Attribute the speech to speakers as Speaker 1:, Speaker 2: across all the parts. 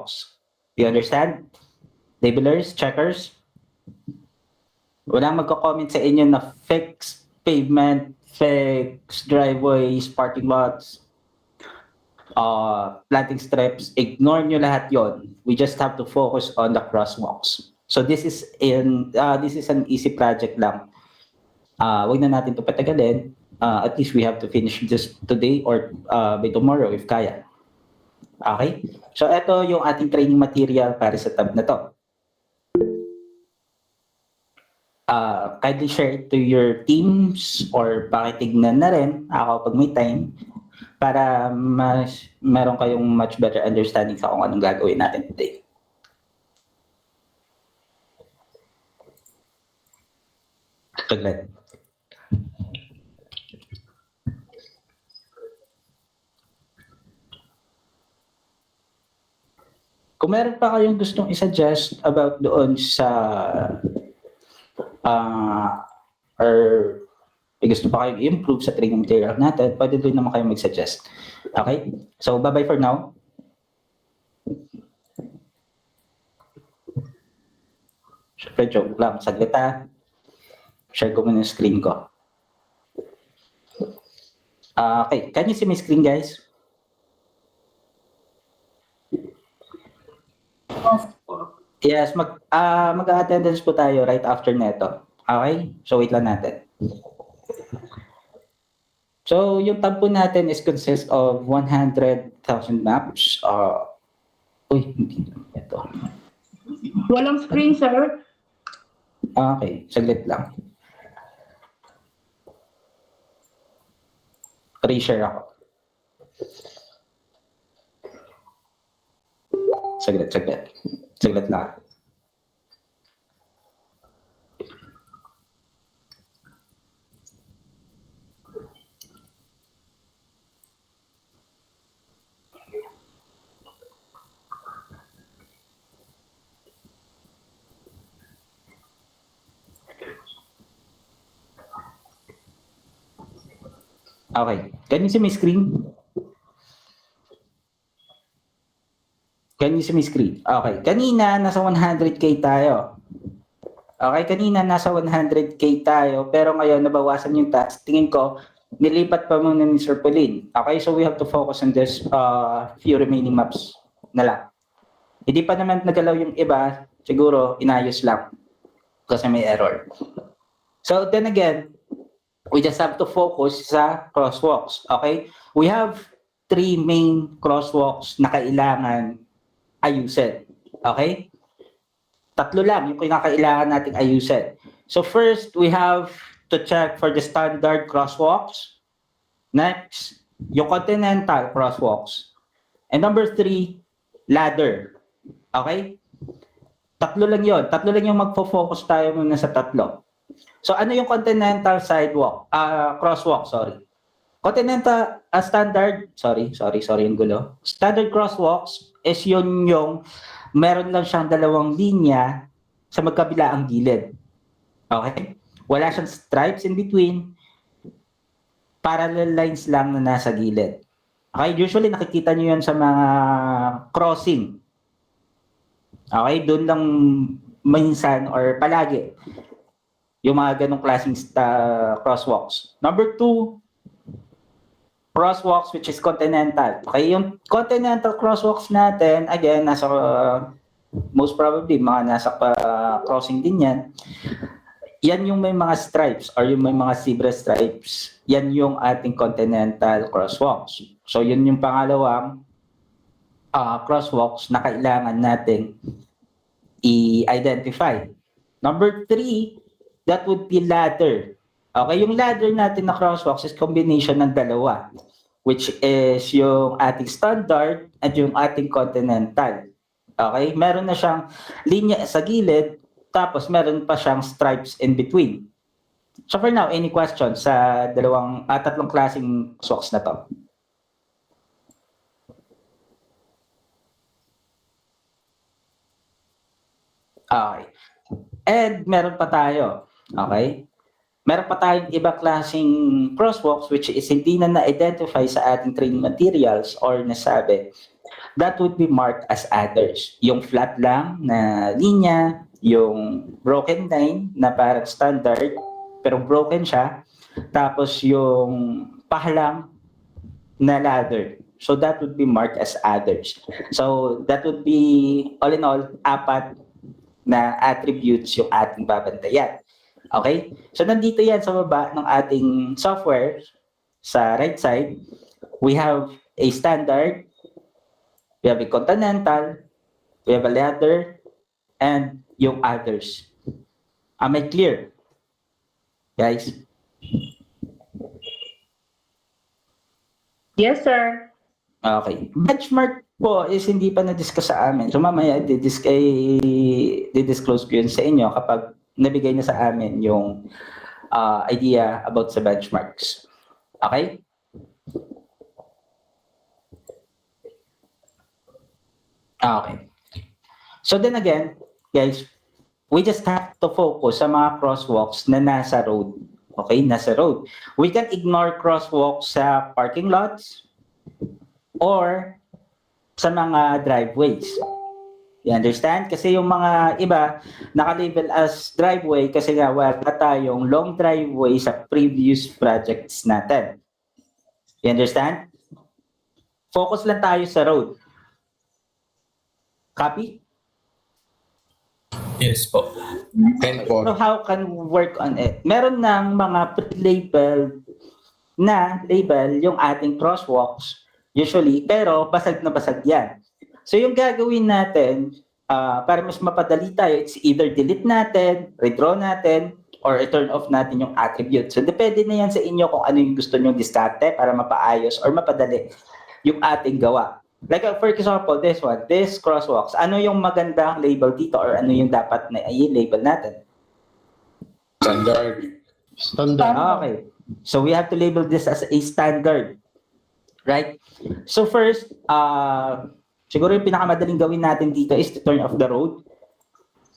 Speaker 1: crosswalks. You understand? Labelers, checkers? Walang magko-comment sa inyo na fixed pavement, fixed driveways, parking lots, planting strips. Ignore nyo lahat yon. We just have to focus on the crosswalks. So this is an easy project lang. Wag na natin to patagalin. At least we have to finish this today or by tomorrow if kaya. Okay? So ito yung ating training material para sa tab na to. Kindly share it to your teams or pakitignan na rin ako pag may time para meron kayong much better understanding sa kung anong gagawin natin today. Saglit. Kung meron pa kayong gustong i-suggest about doon sa or may gusto pa kayong i-improve sa training material natin, pwede doon naman kayo mag-suggest. Okay? So, bye-bye for now. Siyempre, joke lang. Saglit ha. Share ko muna yung screen ko. Okay. Can you see my screen, guys? Yes, mag-attendance po tayo right after neto. Okay? So, wait lang natin. So, yung tab po natin is consist of 100,000 maps. Hindi. Ito.
Speaker 2: Walang screen, sir.
Speaker 1: Okay, saglit lang. Reshare ako. Saglit. Saglit lang. Okay. Can you see my screen? Can you see my screen? Okay. Kanina, nasa 100K tayo. Okay, kanina nasa 100K tayo, pero ngayon nabawasan yung task. Tingin ko, nilipat pa muna ni Sir Pauline. Okay, so we have to focus on this few remaining maps na lang. Hindi pa naman nagalaw yung iba, siguro inayos lang kasi may error. So then again, we just have to focus sa crosswalks. Okay? We have 3 main crosswalks na kailangan ayusin. Okay? 3 lang yung kailangan nating ayusin. So first, we have to check for the standard crosswalks. Next, yung continental crosswalks. And number 3, ladder. Okay? 3 lang yun. 3 lang yung magfo-focus tayo muna sa 3. So ano yung continental sidewalk? Crosswalk, sorry. Continental standard, sorry yung gulo. Standard crosswalks is yun yung meron lang siyang 2 linya sa magkabilaang gilid. Okay? Wala siyang stripes in between. Parallel lines lang na nasa gilid. Okay? Usually nakikita nyo yan sa mga crossing. Okay? Doon lang minsan or palagi yung mga ganong klaseng crosswalks. Number 2, crosswalks which is continental. Okay, yung continental crosswalks natin, again, nasa most probably mga nasa crossing din yan. Yan yung may mga stripes or yung may mga zebra stripes. Yan yung ating continental crosswalks. So yun yung pangalawang crosswalks na kailangan natin i-identify. Number 3, that would be ladder. Okay, yung ladder natin na crosswalks is combination ng 2, which is yung ating standard at yung ating continental. Okay, meron na siyang linya sa gilid, tapos meron pa siyang stripes in between. So for now, any questions sa 3 klaseng crosswalks na to? Okay. And meron pa tayo. Okay? Meron pa tayong iba klaseng crosswalks which is hindi na na-identify sa ating training materials or nasabi that would be marked as others. Yung flat lang na linya, yung broken line na parang standard, pero broken siya, tapos yung pahalang na ladder. So that would be marked as others. So that would be, all in all, 4 na attributes yung ating babantayan. Okay? So nandito yan sa baba ng ating software, sa right side, we have a standard, we have a continental, we have a ladder, and yung others. Am I clear? Guys?
Speaker 2: Yes, sir.
Speaker 1: Okay. Benchmark po is hindi pa na-discuss sa amin. So mamaya di-disclose ko yun sa inyo kapag nabigay na sa amin yung idea about sa benchmarks. Okay? Okay. So then again, guys, we just have to focus sa mga crosswalks na nasa road. Okay? Nasa road. We can ignore crosswalks sa parking lots or sa mga driveways. You understand? Kasi yung mga iba naka-label as driveway kasi nga wala tayong long driveway sa previous projects natin. You understand? Focus lang tayo sa road. Copy?
Speaker 3: Yes po.
Speaker 4: 10
Speaker 1: So
Speaker 4: po.
Speaker 1: how can we work on it? Meron ng mga pre-label na label yung ating crosswalks usually, pero basag na basag yan. So yung gagawin natin, para mas mapadali tayo, it's either delete natin, redraw natin, or i-turn off natin yung attribute. So depende na yan sa inyo kung ano yung gusto nyo diskarte para mapaayos or mapadali yung ating gawa. Like for example, this crosswalks, ano yung magandang label dito or ano yung dapat na i-label natin?
Speaker 4: Standard.
Speaker 2: Standard.
Speaker 1: Okay. So we have to label this as a standard. Right? So first, siguro yung pinakamadaling gawin natin dito is to turn off the road.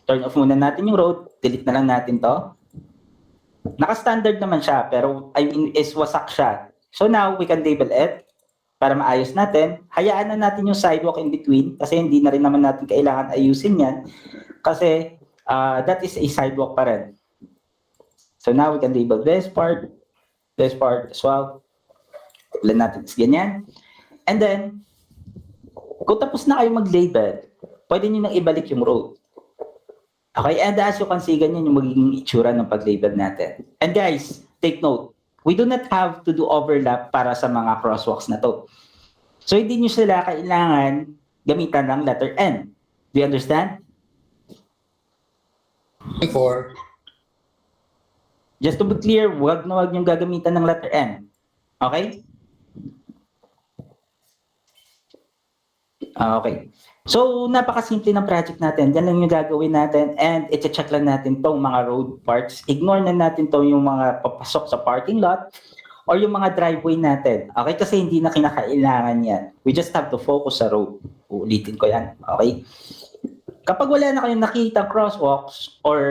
Speaker 1: Turn off muna natin yung road. Delete na lang natin to. Naka-standard naman siya, pero I mean, is wasak siya. So now, we can label it para maayos natin. Hayaan na natin yung sidewalk in between kasi hindi na rin naman natin kailangan ayusin yan kasi that is a sidewalk pa rin. So now, we can label this part as well. Label natin is ganyan. And then, kung tapos na kayo mag-label, pwede nyo nang ibalik yung road. Okay, and as you can see, ganyan yung magiging itsura ng pag-label natin. And guys, take note, we do not have to do overlap para sa mga crosswalks na to. So hindi nyo sila kailangan gamitan ng letter N. Do you understand?
Speaker 4: 4.
Speaker 1: Just to be clear, wag na wag nyo gagamitan ng letter N. Okay? Okay. So, napakasimple ng project natin. Yan lang yung gagawin natin and i-check lang natin tong mga road parts. Ignore na natin tong yung mga papasok sa parking lot or yung mga driveway natin. Okay? Kasi hindi na kinakailangan yan. We just have to focus sa road. Uulitin ko yan. Okay? Kapag wala na kayong nakita crosswalks or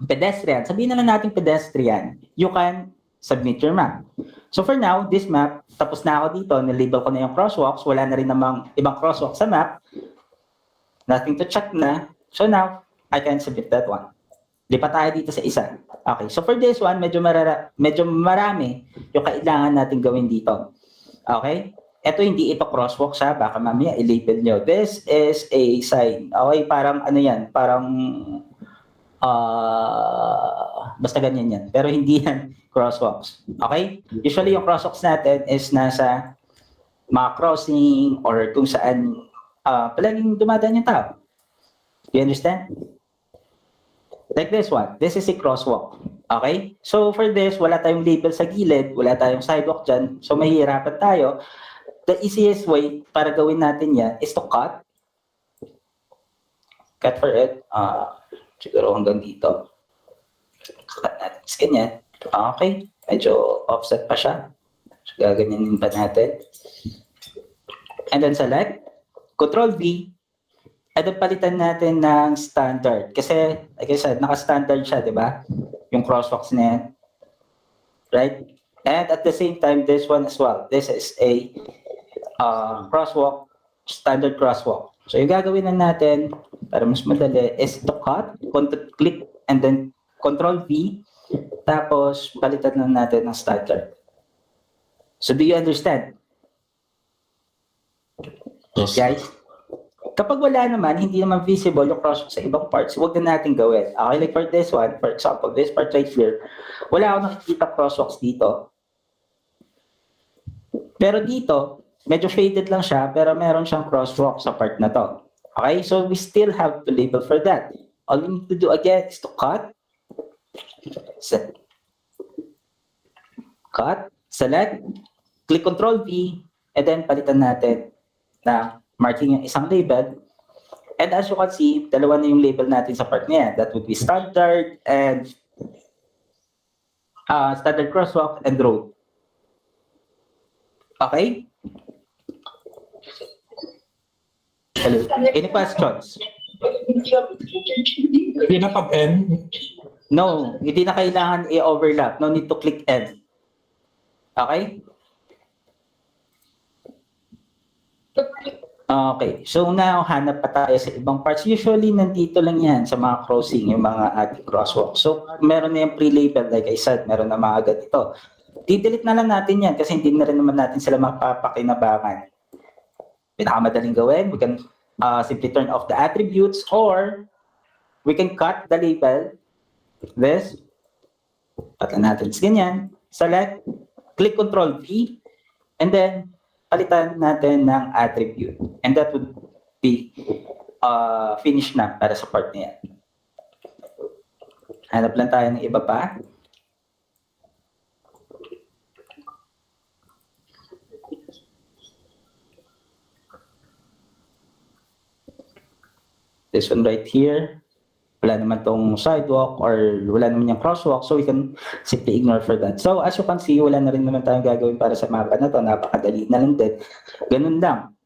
Speaker 1: pedestrian, sabihin na lang natin pedestrian, you can submit your map. So for now, this map, tapos na ako dito, nilabel ko na yung crosswalks, wala na rin namang ibang crosswalk sa map, nothing to check na. So now, I can submit that one. Lipat tayo dito sa isa. Okay, so for this one, medyo marami yung kailangan natin gawin dito. Okay? Ito hindi ito crosswalk siya, baka mamaya i-label nyo. This is a sign. Okay, parang ano yan, parang basta ganyan yan. Pero hindi yan crosswalks. Okay? Usually yung crosswalks natin is nasa mga crossing or kung saan palaging dumadaan yung tao. You understand? Like this one. This is a crosswalk. Okay? So for this, wala tayong label sa gilid, wala tayong sidewalk dyan. So mahihirapan tayo. The easiest way para gawin natin yan is to cut. Cut for it. Siguro hanggang dito. Cut natin. Ganyan. Okay. Medyo offset pa siya. So, gaganyanin pa natin. And then select. Control V. And then palitan natin ng standard. Kasi, like I said, naka-standard siya, di ba? Yung crosswalks na yan. Right? And at the same time, this one as well. This is a crosswalk, standard crosswalk. So yung gagawin na natin para mas madali is to cut, click, and then Control V, tapos palitan na natin ng starter. So do you understand?
Speaker 3: Yes.
Speaker 1: Guys, kapag wala naman, hindi naman visible yung crosswalk sa ibang parts, huwag na natin gawin. Okay, like for this one, for example, this part right here, wala akong nakikita crosswalks dito. Pero dito, medyo faded lang siya, pero meron siyang crosswalk sa part na to. Okay, so we still have to label for that. All we need to do again is to cut, select, click Control V, and then palitan natin na marking yung isang label. And as you can see, dalawa na yung label natin sa part niya. That would be standard and standard crosswalk and road. Okay? Hello. Any questions?
Speaker 3: Hindi na pag-end.
Speaker 1: No, hindi na kailangan i-overlap. No need to click end. Okay? Okay. So now, hanap pa tayo sa ibang parts. Usually, nandito lang yan sa mga crossing, yung mga ating crosswalk. So, meron na yung pre-label. Like I said, meron na mga ganito. I-delete na lang natin yan kasi hindi na rin naman natin sila mapapakinabangan. Pinakamadaling gawin, we can simply turn off the attributes or we can cut the label. This. Cut lang natin. Ganyan. Select. Click Control V. And then, palitan natin ng attribute. And that would be finished na para sa part niya. Hanap lang tayo ng iba pa. This one right here. Wala naman tong sidewalk or wala naman yung crosswalk, so we can simply ignore for that. So as you can see, wala na rin naman tayong gagawin para sa mapa na to. Napakadali na lang din. Ganun lang.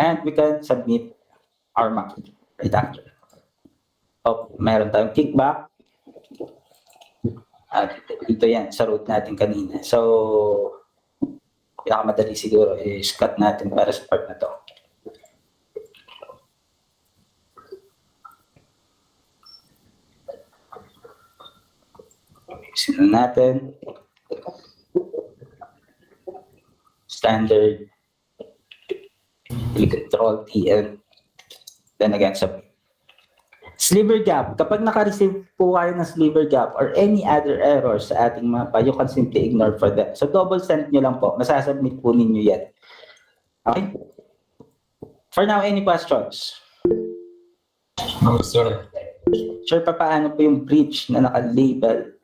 Speaker 1: And we can submit our map right after. Oh, meron tayong kickback. At ito yan, sa route natin kanina. So, pinakamadali siguro is cut natin para sa part na to. Sino natin? Standard. Control T and then again submit. Sliver gap. Kapag naka-receive po kayo ng sliver gap or any other errors sa ating mapa, you can simply ignore for that. So double send nyo lang po. Masasubmit po ninyo yan. Okay? For now, any questions?
Speaker 3: No, sir.
Speaker 1: Sure pa paano po yung breach na naka-label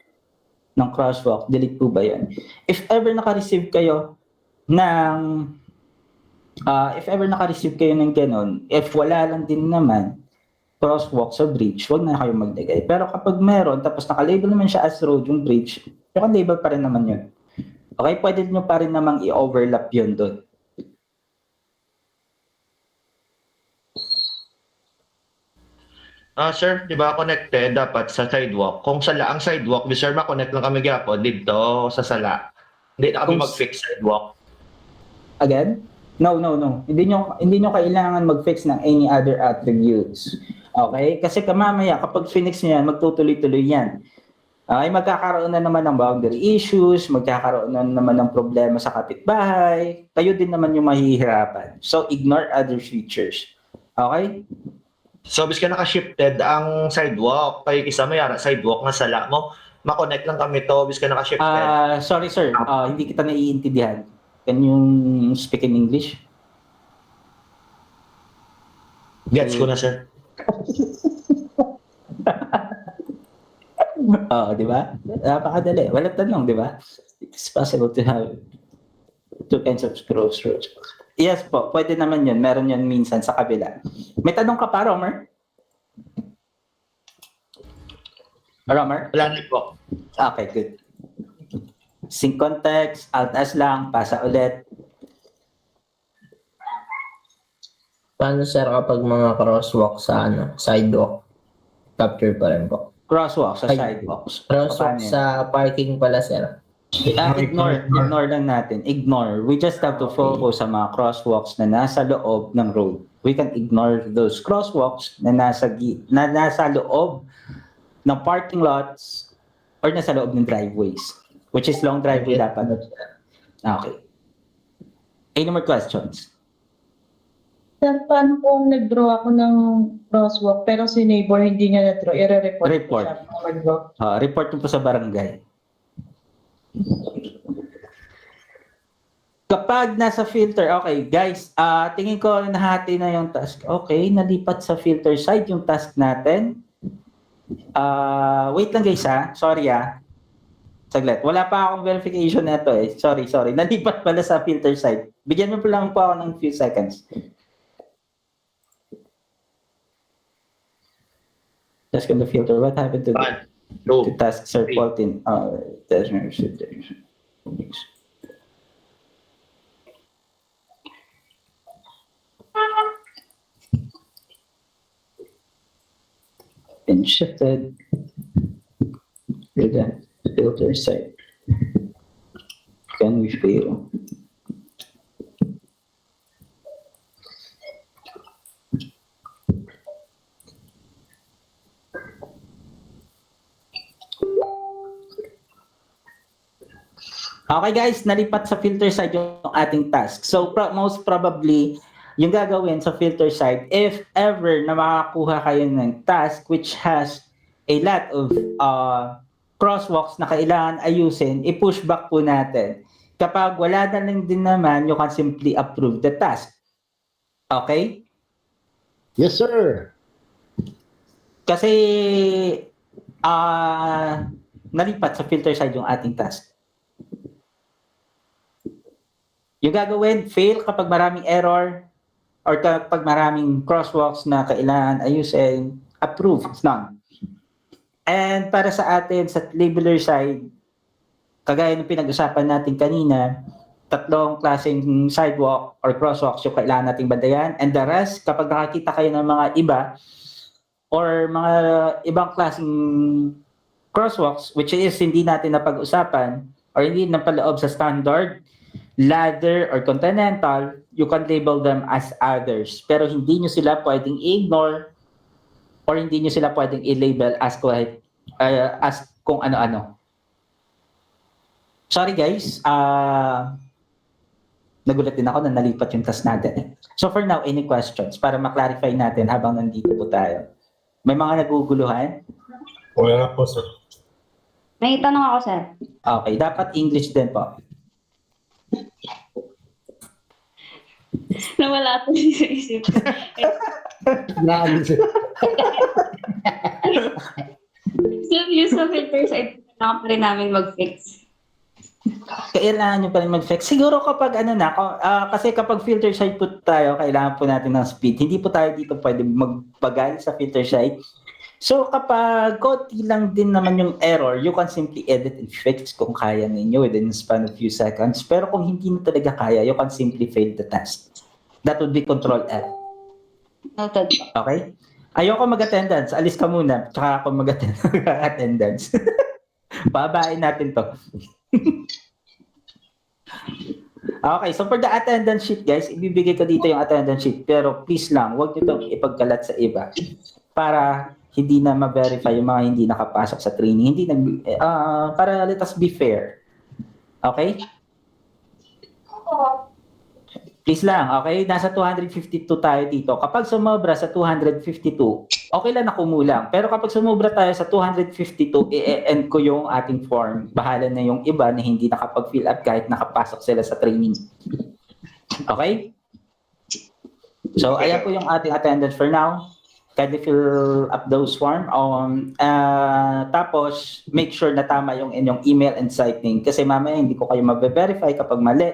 Speaker 1: ng crosswalk? Delete po ba yan? If ever naka-receive kayo ng ganun, if wala lang din naman crosswalk sa bridge, wag na kayo maglagay. Pero kapag meron, tapos naka-label naman siya as road yung bridge, naka-label pa rin naman yun. Okay, pwede nyo pa rin namang i-overlap yun doon.
Speaker 4: Sir, di ba connected dapat sa sidewalk? Kung sala ang sidewalk, sir, ma-connect lang kami gyapon dito sa sala. Hindi na kami
Speaker 1: Kung-
Speaker 4: mag-fix sidewalk.
Speaker 1: Again? No. Hindi nyo kailangan mag-fix ng any other attributes. Okay? Kasi mamaya, kapag finix nyo yan, magtutuloy-tuloy yan. Okay? Magkakaroon na naman ng boundary issues, magkakaroon na naman ng problema sa kapitbahay, kayo din naman yung mahihirapan. So, ignore other features. Okay?
Speaker 4: So, bis ka naka-shifted ang sidewalk, kay isa mayara sidewalk nga sala mo, ma-connect lang kami to, bis ka naka-shifted.
Speaker 1: Sorry sir, hindi kita naiintindihan. Can you speak in English?
Speaker 4: Gets ko na, sir.
Speaker 1: Oo, di ba? Napakadali. Walang tanong, di ba? It's possible to have two kinds of crossroads. Yes po, pwede naman yun. Meron yun minsan sa kabila. May tanong ka pa, Romer? Romer?
Speaker 4: Wala na po.
Speaker 1: Okay, good. Sync context, Alt-S lang, pasa ulit.
Speaker 5: Paano sir kapag mga crosswalk sa sidewalk? Capture pa rin po.
Speaker 1: Crosswalk sa
Speaker 5: Ay,
Speaker 1: sidewalks.
Speaker 5: Crosswalk
Speaker 1: Paano yun?
Speaker 5: sa parking pala sir.
Speaker 1: Ignore lang natin. Ignore. We just have to focus sa mga crosswalks na nasa loob ng road. We can ignore those crosswalks na nasa loob ng parking lots or nasa loob ng driveways, which is long driveway dapat. Okay. Any more questions?
Speaker 2: Sir, paano kung nag-draw ako ng crosswalk pero si neighbor hindi niya na-draw? I-report
Speaker 1: Report.
Speaker 2: ko siya kung nag-draw.
Speaker 1: Report mo po sa barangay. Kapag nasa filter, okay, guys, tingin ko nahati na yung task. Okay, nalipat sa filter side yung task natin. Wait lang guys sorry saglit. Wala pa akong verification nito eh. Sorry. Nalipat pala sa filter side. Bigyan mo po lang po ako ng few seconds. Task on the filter. What happened to the
Speaker 4: 1, 2,
Speaker 1: to task sir
Speaker 4: 3.
Speaker 1: Paultin? Been shifted to the filter site. Can we fail? Okay guys, nalipat sa filter side yung ating task. So most probably, yung gagawin sa filter side, if ever na makakuha kayo ng task which has a lot of crosswalks na kailangan ayusin, i-push back po natin. Kapag wala na lang din naman, you can simply approve the task. Okay?
Speaker 6: Yes, sir.
Speaker 1: Kasi nalipat sa filter side yung ating task. Yung gagawin, fail kapag maraming error or kapag maraming crosswalks na kailangan ayusin, approve, it's none. And para sa atin, sa labeler side, kagaya ng pinag-usapan natin kanina, 3 klaseng sidewalk or crosswalks yung kailangan nating bandayan. And the rest, kapag nakakita kayo ng mga iba or mga ibang klaseng crosswalks, which is hindi natin napag-usapan or hindi napaloob sa standard, ladder or continental, you can label them as others. Pero hindi nyo sila pwedeng i-ignore or hindi nyo sila pwedeng i-label as kung ano-ano. Sorry guys, nagulat din ako na nalipat yung task natin. So for now, any questions para maklarify natin habang nandito po tayo? May mga naguguluhan?
Speaker 3: Wala na po, sir.
Speaker 7: May tanong ako, sir.
Speaker 1: Okay, dapat English din po.
Speaker 7: Nawala po sa isip ko.
Speaker 6: Grabe, sir.
Speaker 7: Sir, yung sa filter side, kailangan pa rin namin mag-fix.
Speaker 1: Kailangan nyo pa rin mag-flex. Siguro kapag kasi kapag filter side po tayo, kailangan po natin ng speed. Hindi po tayo dito pwede magpagal sa filter side. So kapag konti lang din naman yung error, you can simply edit and fix kung kaya ninyo within a span of few seconds. Pero kung hindi na talaga kaya, you can simply fail the task. That would be Control F.
Speaker 7: Noted.
Speaker 1: Okay? Ayoko mag-attendance. Alis ka muna. Tsaka ako mag-attendance. Babain natin to. Okay, so for the attendance sheet, guys, ibibigay ko dito yung attendance sheet. Pero please lang, huwag nyo itong ipagkalat sa iba. Para hindi na ma-verify yung mga hindi nakapasok sa training. Para let us be fair. Okay? Please lang, okay? Nasa 252 tayo dito. Kapag sumobra sa 252, okay lang na kumulang. Pero kapag sumobra tayo sa 252, i-end ko yung ating form. Bahala na yung iba na hindi nakapag-fill up kahit nakapasok sila sa training. Okay? So, ayan po yung ating attendance for now. Kindly fill up those form. Tapos, make sure na tama yung inyong email and citing. Kasi mamaya hindi ko kayo mabe-verify kapag mali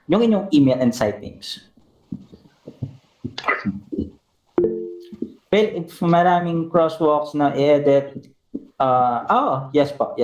Speaker 1: yung inyong email and sightings. Well, if maraming crosswalks na i-edit, yes po.